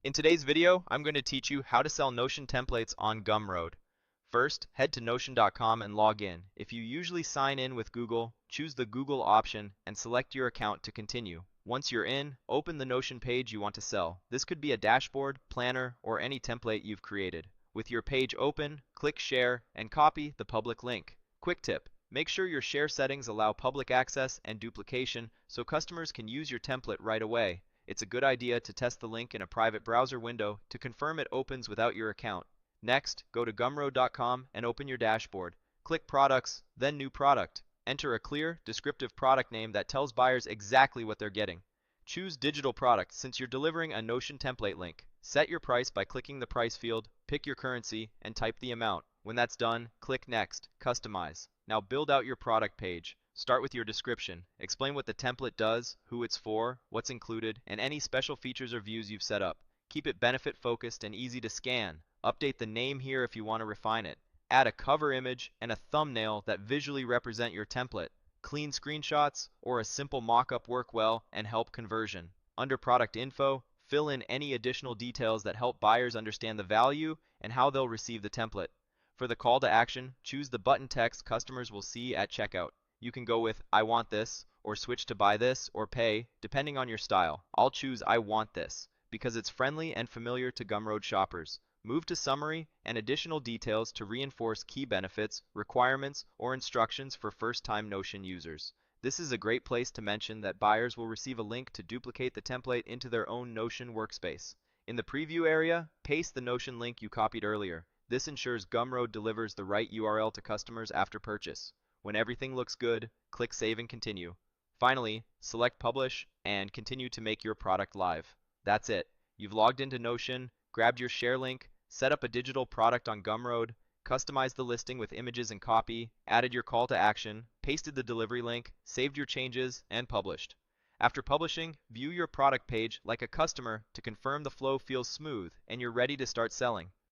In today's video, I'm going to teach you how to sell Notion templates on Gumroad. First, head to Notion.com and log in. If you usually sign in with Google, choose the Google option and select your account to continue. Once you're in, open the Notion page you want to sell. This could be a dashboard, planner, or any template you've created. With your page open, click Share and copy the public link. Quick tip: make sure your share settings allow public access and duplication so customers can use your template right away. It's a good idea to test the link in a private browser window to confirm it opens without your account. Next, go to gumroad.com and open your dashboard. Click Products, then New Product. Enter a clear, descriptive product name that tells buyers exactly what they're getting. Choose Digital Product since you're delivering a Notion template link. Set your price by clicking the price field, pick your currency, and type the amount. When that's done, click Next, Customize. Now build out your product page. Start with your description. Explain what the template does, who it's for, what's included, and any special features or views you've set up. Keep it benefit focused and easy to scan. Update the name here if you want to refine it. Add a cover image and a thumbnail that visually represent your template. Clean screenshots or a simple mock-up work well and help conversion. Under product info, fill in any additional details that help buyers understand the value and how they'll receive the template. For the call to action, choose the button text customers will see at checkout. You can go with "I want this" or switch to "buy this" or "pay," depending on your style. I'll choose "I want this" because it's friendly and familiar to Gumroad shoppers. Move to summary and additional details to reinforce key benefits, requirements, or instructions for first-time Notion users. This is a great place to mention that buyers will receive a link to duplicate the template into their own Notion workspace. In the preview area, paste the Notion link you copied earlier. This ensures Gumroad delivers the right URL to customers after purchase. When everything looks good, click Save and Continue. Finally, select Publish and continue to make your product live. That's it. You've logged into Notion, grabbed your share link, set up a digital product on Gumroad, customized the listing with images and copy, added your call to action, pasted the delivery link, saved your changes, and published. After publishing, view your product page like a customer to confirm the flow feels smooth and you're ready to start selling.